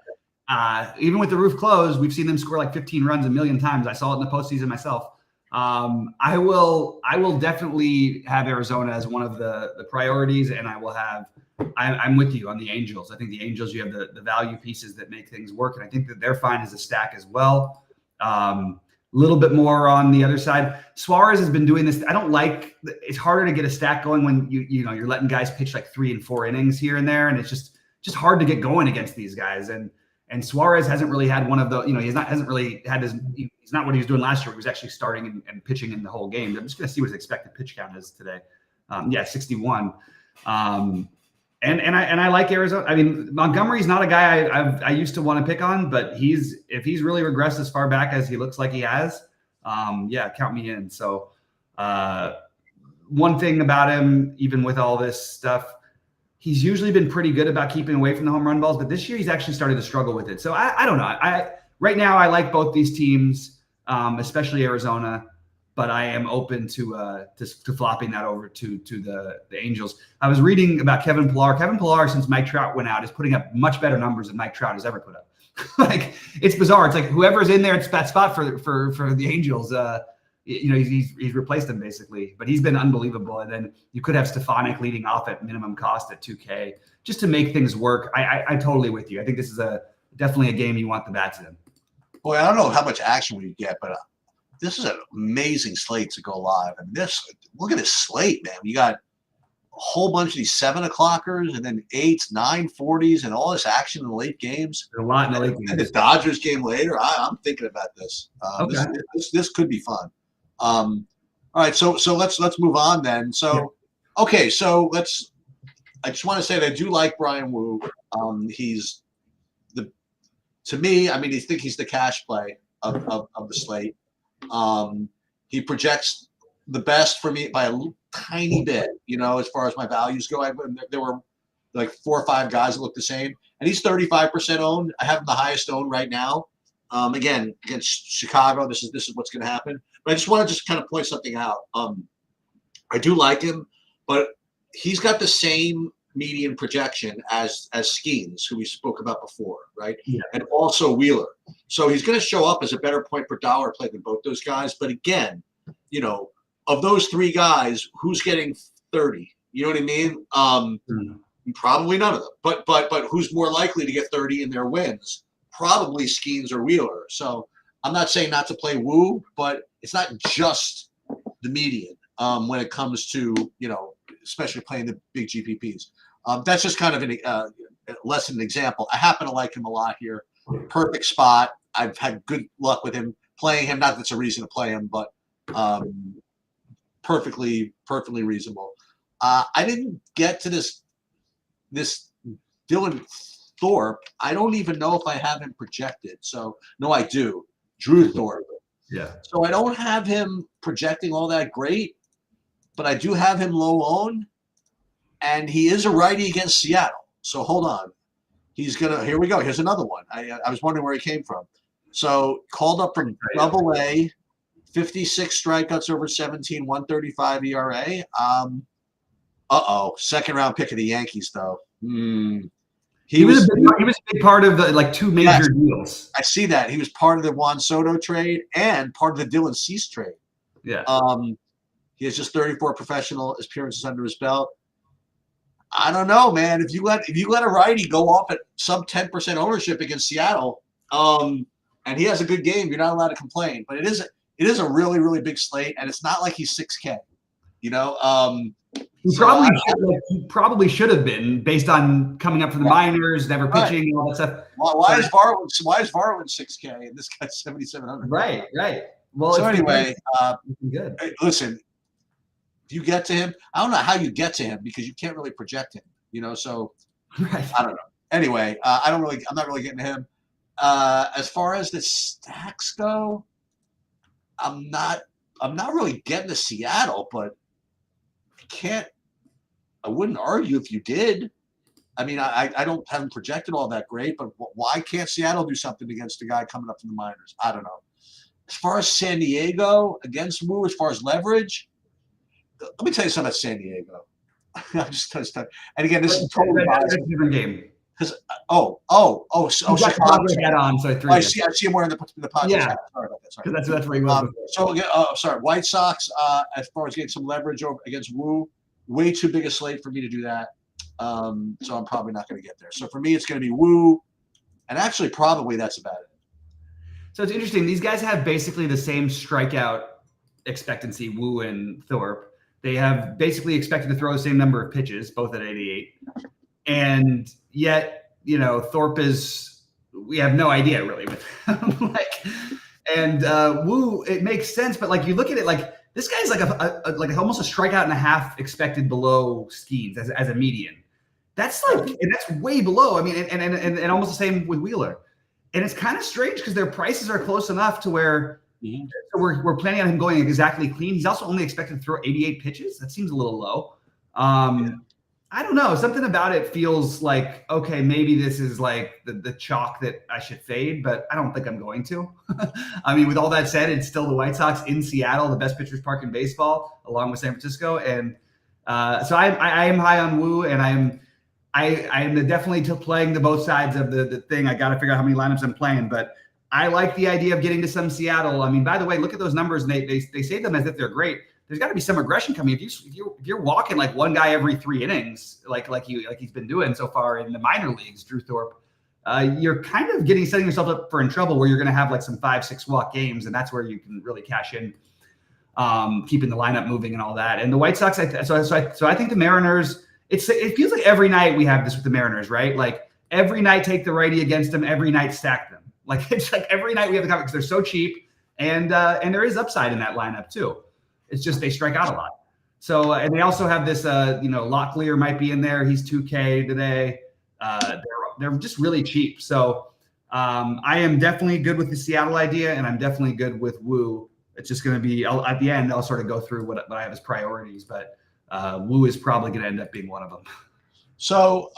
even with the roof closed, we've seen them score like 15 runs a million times. I saw it in the postseason myself. I will definitely have Arizona as one of the priorities, and I'm with you on the Angels. I think the Angels, you have the value pieces that make things work, and I think that they're fine as a stack as well. Little bit more on the other side. Suarez has been doing this. I don't like. It's harder to get a stack going when you're letting guys pitch like 3 and 4 innings here and there, and it's just hard to get going against these guys. And Suarez hasn't really had one of the. Hasn't really had his. He's not what he was doing last year. He was actually starting and pitching in the whole game. I'm just going to see what his expected pitch count is today. 61. And I like Arizona. I mean, Montgomery's not a guy I used to want to pick on, but if he's really regressed as far back as he looks like he has, count me in. So one thing about him, even with all this stuff, he's usually been pretty good about keeping away from the home run balls, but this year he's actually started to struggle with it. So I don't know. Right now I like both these teams, especially Arizona. But I am open to flopping that over to the Angels. I was reading about Kevin Pillar. Kevin Pillar, since Mike Trout went out, is putting up much better numbers than Mike Trout has ever put up. Like, it's bizarre. It's like whoever's in there, it's that spot for the Angels. He's replaced him basically, but he's been unbelievable. And then you could have Stefanik leading off at minimum cost at 2K just to make things work. I totally with you. I think this is definitely a game you want the bats in. Boy, I don't know how much action we get, but this is an amazing slate to go live. I mean, look at this slate, man. You got a whole bunch of these 7 o'clockers and then 8s, 9:40s, and all this action in the late games. There's a lot in the late games. And the Dodgers game later. I'm thinking about this. Okay. This could be fun. All right, so let's move on then. So, okay, so I just want to say that I do like Brian Wu. To me, I mean, I think he's the cash play of the slate. He projects the best for me by a tiny bit, as far as my values go. There were like 4 or 5 guys that look the same, and he's 35% owned. I have him the highest owned right now. Again, against Chicago, this is what's going to happen. But I just want to just kind of point something out. I do like him, but he's got the same median projection as Skeens, who we spoke about before, right? Yeah. And also Wheeler. So he's going to show up as a better point per dollar play than both those guys. But again, of those 3 guys, who's getting 30? You know what I mean? Probably none of them. But who's more likely to get 30 in their wins? Probably Skeens or Wheeler. So I'm not saying not to play Wu, but it's not just the median when it comes to, especially playing the big GPPs. That's just kind of less an example. I happen to like him a lot here. Perfect spot. I've had good luck with him playing him. Not that it's a reason to play him, but perfectly reasonable. I didn't get to this Dylan Thorpe. I don't even know if I have him projected. So no, I do. Drew Thorpe. Yeah. So I don't have him projecting all that great, but I do have him low owned, and he is a righty against Seattle. So hold on. Here we go. Here's another one. I was wondering where he came from. So called up from Double-A, 56 strikeouts over 17, 135 ERA. Second round pick of the Yankees, though. He was a big part of the 2 major deals. I see that. He was part of the Juan Soto trade and part of the Dylan Cease trade. Yeah. He has just 34 professional appearances under his belt. I don't know, man. If you let a righty go off at sub 10% ownership against Seattle, and he has a good game, you're not allowed to complain. But it is a really, really big slate, and it's not like he's 6K. He probably should have been based on coming up from the minors, never pitching, all that stuff. Why is Varwin 6K and this guy's 7,700? Right. Well, so anyway, good. Listen, if you get to him, I don't know how you get to him because you can't really project him. So right. I don't know. Anyway, I'm not really getting to him. As far as the stacks go, I'm not really getting to Seattle, but I wouldn't argue if you did. I mean, I don't have him projected all that great, but why can't Seattle do something against a guy coming up from the minors? I don't know. As far as San Diego against Wu, as far as leverage, let me tell you something about San Diego. I'm just and again, this is totally a different game. Because Chicago hat on, so I see him wearing the Padres hat. Sorry about that. Sorry. Because that's where he was. Sorry. White Sox, as far as getting some leverage over against Wu, way too big a slate for me to do that. So I'm probably not going to get there. So for me, it's going to be Wu, and actually probably that's about it. So it's interesting. These guys have basically the same strikeout expectancy, Wu and Thorpe. They have basically expected to throw the same number of pitches, both at 88. And yet, Thorpe we have no idea really with him. Wu, it makes sense, but you look at it, this guy's like almost a strikeout and a half expected below Skeens as a median. That's and that's way below. I mean, and almost the same with Wheeler. And it's kind of strange because their prices are close enough to where we're planning on him going exactly clean. He's also only expected to throw 88 pitches. That seems a little low. I don't know. Something about it feels like, okay, maybe this is like the chalk that I should fade, but I don't think I'm going to. I mean, with all that said, it's still the White Sox in Seattle, the best pitchers park in baseball, along with San Francisco. And so I am high on Wu, and I'm definitely playing the both sides of the thing. I got to figure out how many lineups I'm playing, but I like the idea of getting to some Seattle. I mean, by the way, look at those numbers, and they say them as if they're great. There's got to be some aggression coming. If you're walking like one guy every 3 innings, like he's been doing so far in the minor leagues, Drew Thorpe, you're kind of setting yourself up for in trouble where you're going to have like some 5-6 walk games, and that's where you can really cash in, keeping the lineup moving and all that. And the White Sox, so I think the Mariners. It feels like every night we have this with the Mariners, right? Like every night take the righty against them, every night stack them. Like it's like every night we have the cover because they're so cheap, and there is upside in that lineup too. It's just they strike out a lot. So and they also have this, Locklear might be in there. He's 2K today. They're just really cheap. So I am definitely good with the Seattle idea, and I'm definitely good with Woo. It's just going to be at the end. I'll sort of go through what I have as priorities, but. Woo is probably going to end up being one of them. So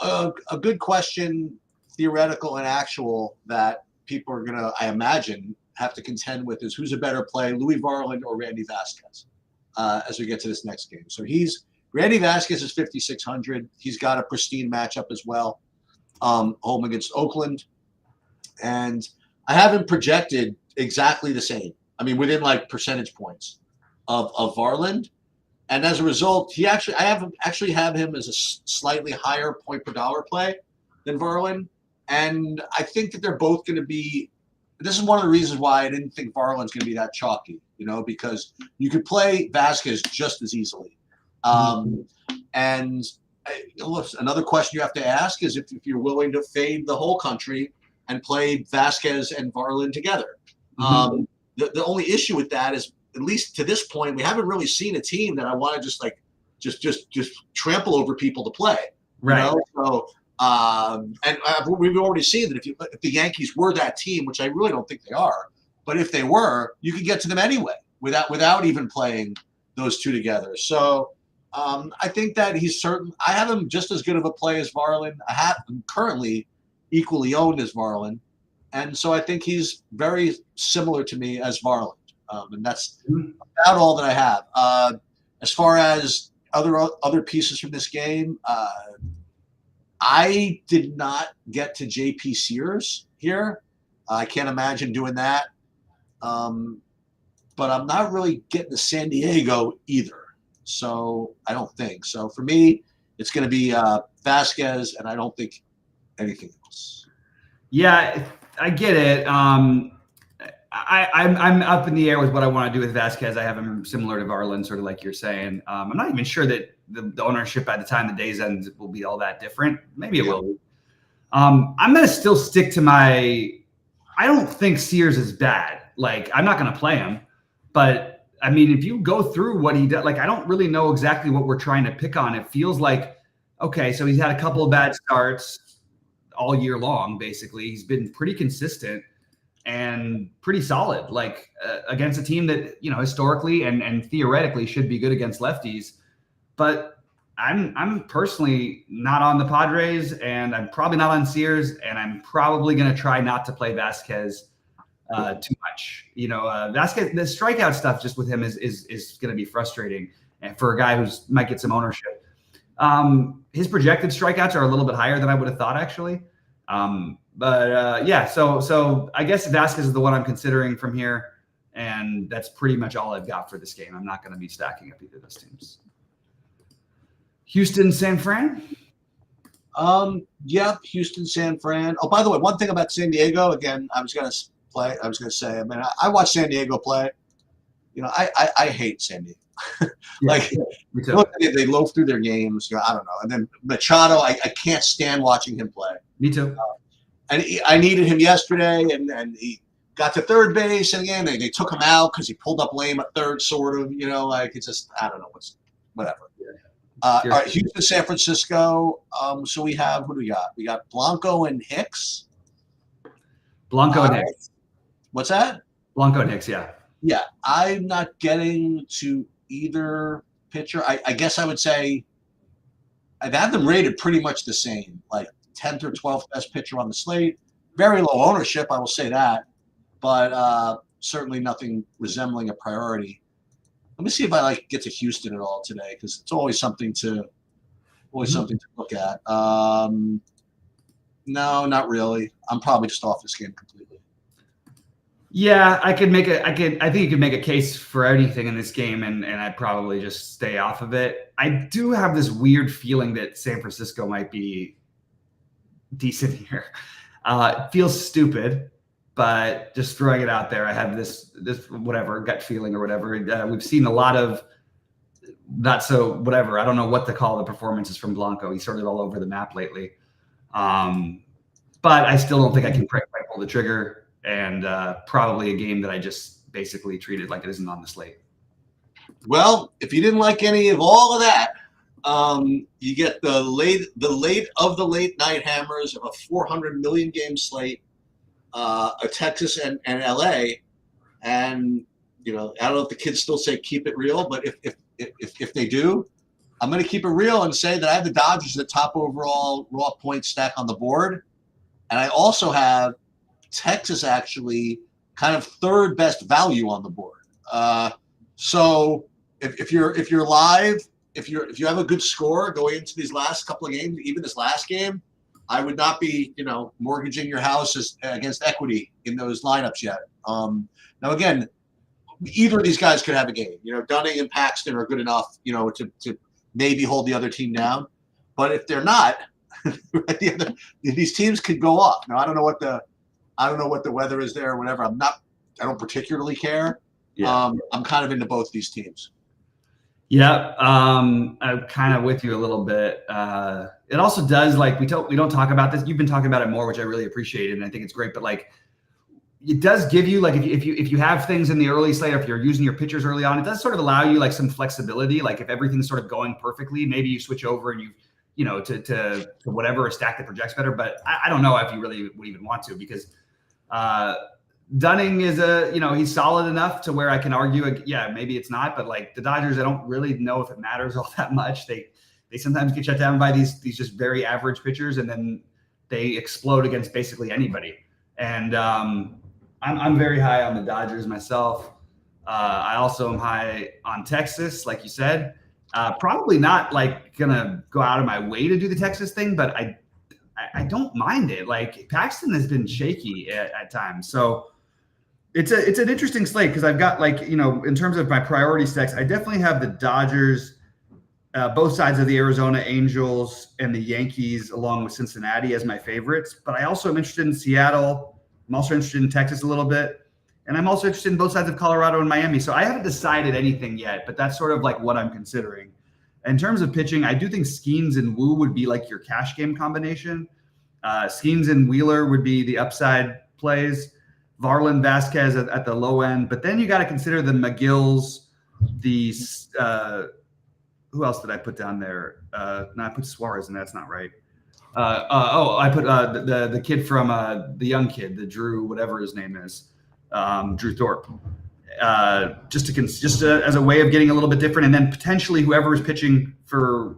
a good question, theoretical and actual, that people are going to, I imagine, have to contend with is who's a better play, Louis Varland or Randy Vasquez, as we get to this next game. So Randy Vasquez is 5,600. He's got a pristine matchup as well, home against Oakland. And I have him projected exactly the same. I mean, within like percentage points of Varland. And as a result, I actually have him as a slightly higher point per dollar play than Varland. And I think that they're both going to be – this is one of the reasons why I didn't think Varland's going to be that chalky, because you could play Vasquez just as easily. And another question you have to ask is if you're willing to fade the whole country and play Vasquez and Varland together. The only issue with that is, at least to this point, we haven't really seen a team that I want to just trample over people to play. Right. So, we've already seen that if the Yankees were that team, which I really don't think they are, but if they were, you could get to them anyway without even playing those two together. So I think that he's certain. I have him just as good of a play as Varland. I have him currently equally owned as Varland, and so I think he's very similar to me as Varland. And that's about all that I have. As far as other pieces from this game, I did not get to JP Sears here. I can't imagine doing that. But I'm not really getting to San Diego either. So I don't think. So for me, it's going to be Vasquez, and I don't think anything else. Yeah, I get it. I'm up in the air with what I want to do with Vasquez. I have him similar to Varland, sort of like you're saying. I'm not even sure that the ownership by the time the days end will be all that different. Maybe it will be. I'm going to still stick to I don't think Sears is bad. Like, I'm not going to play him. But, I mean, if you go through what he does, like, I don't really know exactly what we're trying to pick on. It feels like, okay, so he's had a couple of bad starts all year long, basically. He's been pretty consistent and pretty solid, like against a team that, historically and theoretically should be good against lefties. But I'm personally not on the Padres, and I'm probably not on Sears, and I'm probably going to try not to play Vasquez too much. Vasquez, the strikeout stuff just with him is going to be frustrating, and for a guy who's might get some ownership. His projected strikeouts are a little bit higher than I would have thought, actually. So I guess Vasquez is the one I'm considering from here, and that's pretty much all I've got for this game. I'm not going to be stacking up either of those teams. Houston, San Fran? Houston, San Fran. Oh, by the way, one thing about San Diego, again, I was going to say, I watched San Diego play. I hate San Diego. Me too. They loaf through their games. I don't know. And then Machado, I can't stand watching him play. Me too. And I needed him yesterday, and he got to third base, and again they took him out because he pulled up lame at third, sort of. It's just I don't know whatever. All right, Houston, San Francisco. So we have who do we got? We got Blanco and Hicks. Blanco and Hicks. What's that? Blanco and Hicks. Yeah. Yeah, I'm not getting to either pitcher. I guess I would say I've had them rated pretty much the same, like 10th or 12th best pitcher on the slate. Very low ownership, I will say that, but certainly nothing resembling a priority. Let me see if I get to Houston at all today, because it's always something to Always something to look at. No, not really. I'm probably just off this game completely. Yeah, I think you could make a case for anything in this game, and I'd probably just stay off of it. I do have this weird feeling that San Francisco might be decent here. It feels stupid, but just throwing it out there, I have this whatever gut feeling or whatever. We've seen a lot of not so whatever. I don't know what to call the performances from Blanco. He's sort of all over the map lately. But I still don't think I can quite pull the trigger, and probably a game that I just basically treated like it isn't on the slate. Well, if you didn't like any of all of that, you get the late of the late night hammers of a 400 million game slate, a Texas and LA, and I don't know if the kids still say keep it real, but if they do, I'm going to keep it real and say that I have the Dodgers the top overall raw point stack on the board, and I also have Texas actually kind of third best value on the board. So if you're live, if you have a good score going into these last couple of games, even this last game, I would not be mortgaging your house against equity in those lineups yet. Now again, either of these guys could have a game. Dunning and Paxton are good enough, to maybe hold the other team down. But if they're not, these teams could go off. Now I don't know what the weather is there or whatever. I don't particularly care. Yeah. I'm kind of into both these teams. Yeah, I'm kind of with you a little bit. It also does, like, we don't talk about this. You've been talking about it more, which I really appreciate, and I think it's great. But like, it does give you, like, if you have things in the early slate, or if you're using your pitchers early on, it does sort of allow you like some flexibility. Like if everything's sort of going perfectly, maybe you switch over and to whatever a stack that projects better. But I don't know if you really would even want to, because Dunning is he's solid enough to where I can argue, maybe it's not, but like the Dodgers, I don't really know if it matters all that much. They sometimes get shut down by these just very average pitchers, and then they explode against basically anybody. And I'm very high on the Dodgers myself. I also am high on Texas, like you said. Probably not like gonna go out of my way to do the Texas thing, but I don't mind it. Like Paxton has been shaky at times, so it's an interesting slate, because I've got, like, in terms of my priority stacks, I definitely have the Dodgers, both sides of the Arizona Angels and the Yankees, along with Cincinnati as my favorites. But I also am interested in Seattle. I'm also interested in Texas a little bit, and I'm also interested in both sides of Colorado and Miami. So I haven't decided anything yet, but that's sort of like what I'm considering. In terms of pitching, I do think Skeens and Woo would be like your cash game combination. Skeens and Wheeler would be the upside plays. Varland, Vasquez at the low end. But then you got to consider the McGills, who else did I put down there? No, I put Suarez, and that's not right. I put the kid from the young kid, the Drew, whatever his name is, Drew Thorpe. Just as a way of getting a little bit different, and then potentially whoever is pitching for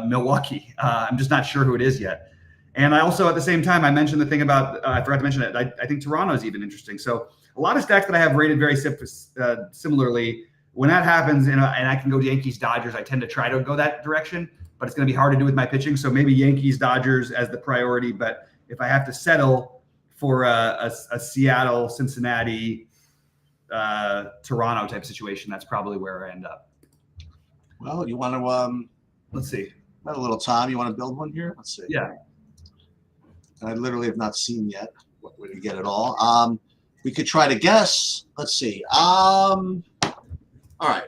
Milwaukee. I'm just not sure who it is yet. And I also, at the same time, I mentioned the thing about, I forgot to mention it, I think Toronto is even interesting. So a lot of stacks that I have rated very similarly, when that happens and I can go to Yankees, Dodgers, I tend to try to go that direction, but it's going to be hard to do with my pitching. So maybe Yankees, Dodgers as the priority. But if I have to settle for a Seattle, Cincinnati, Toronto type situation, that's probably where I end up. Well, you want to, let's see. Got a little time. You want to build one here? Let's see. Yeah. I literally have not seen yet what we get at all. We could try to guess. Let's see. All right.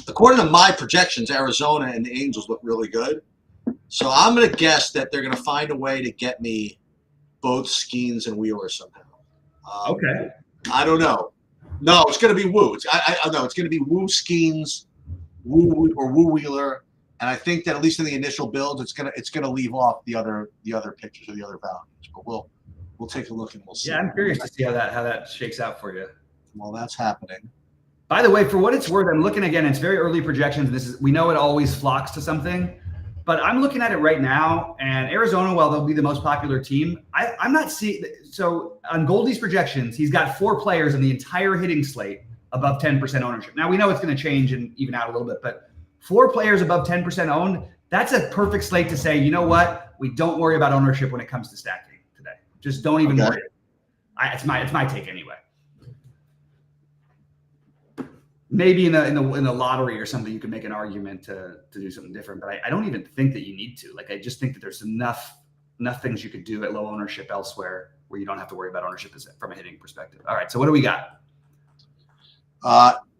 According to my projections, Arizona and the Angels look really good. So I'm going to guess that they're going to find a way to get me both Skeens and Wheeler somehow. Okay. I don't know. No, it's going to be Woo. I know it's going to be Woo Skeens, Woo or Woo Wheeler. And I think that at least in the initial build, it's gonna leave off the other pitchers or the other values. But we'll take a look and we'll see. Yeah, I'm curious to see how that shakes out for you. Well, that's happening. By the way, for what it's worth, I'm looking again. It's very early projections. We know it always flocks to something, but I'm looking at it right now. And Arizona, while they'll be the most popular team, I'm not seeing. So on Goldie's projections, he's got 4 players in the entire hitting slate above 10% ownership. Now we know it's going to change and even out a little bit, but 4 players above 10% owned. That's a perfect slate to say, you know what? We don't worry about ownership when it comes to stacking today. Just don't even worry. It's my take anyway. Maybe in the lottery or something, you could make an argument to do something different. But I don't even think that you need to. Like, I just think that there's enough things you could do at low ownership elsewhere where you don't have to worry about ownership from a hitting perspective. All right, so what do we got?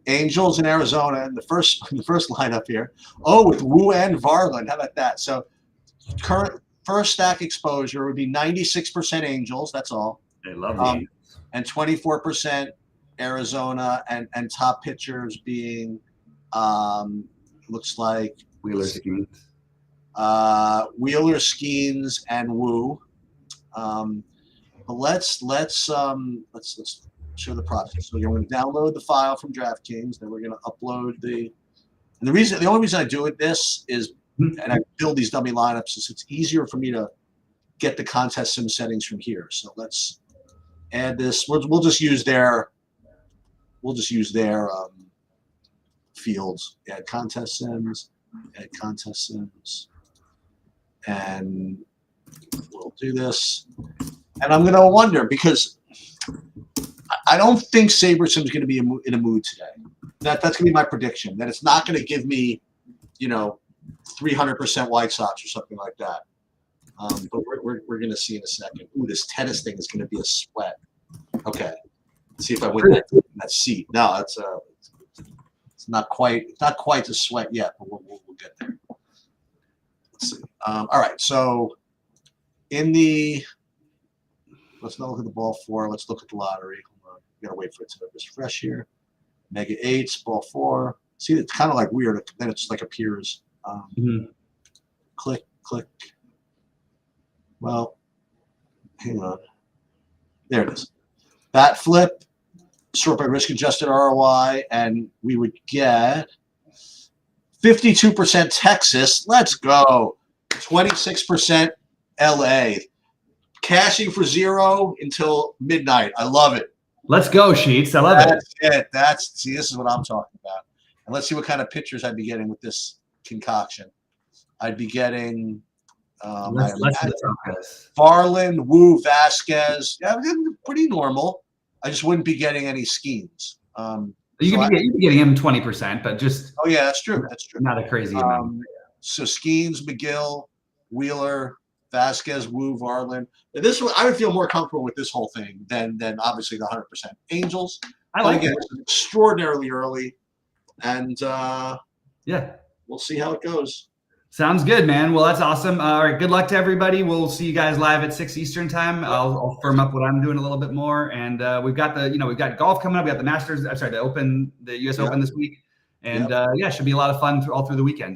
Angels in Arizona in the first lineup here. Oh, with Wu and Varland. How about that? So current first stack exposure would be 96% Angels. That's all. I love the and 24% Arizona, and top pitchers being looks like Wheeler, Skeens. Wheeler, Skeens, and Wu. But let's show the process. So you're going to download the file from DraftKings, then we're going to upload the only reason I do this is, and I build these dummy lineups, is it's easier for me to get the contest sim settings from here. So let's add this. We'll just use their fields. Add contest sims, and we'll do this. And I'm going to wonder, because I don't think SaberSim is going to be in a mood today. That's going to be my prediction, that it's not going to give me, 300% White Sox or something like that. But we're going to see in a second. Ooh, this tennis thing is going to be a sweat. Okay, let's see if I win that seat. No, it's not quite the sweat yet, but we'll get there. Let's see. All right, so let's not look at the ball 4. Let's look at the lottery. Hold on. We gotta wait for it to refresh here. Mega 8s, ball 4. See, it's kind of like weird. Then it just like appears. Click. Well, hang on. There it is. Bat flip, sort by risk-adjusted ROI, and we would get 52% Texas. Let's go. 26% LA. Cashing for 0 until midnight. I love it. Let's go, Sheets. I love it. This is what I'm talking about. And let's see what kind of pitchers I'd be getting with this concoction. I'd be getting Varland, Wu, Vasquez. Yeah, pretty normal. I just wouldn't be getting any schemes. You'd be getting him 20%, but just that's true. Not a crazy amount. So Skeens, McGill, Wheeler, Vasquez, Wu, Varland. This one, I would feel more comfortable with this whole thing than obviously the 100% Angels. I like it. It's extraordinarily early, and we'll see how it goes. Sounds good, man. Well, that's awesome. All right, good luck to everybody. We'll see you guys live at 6 Eastern time. I'll firm up what I'm doing a little bit more, and we've got we've got golf coming up. We got the Masters. I'm sorry, the US Open this week, and should be a lot of fun all through the weekend.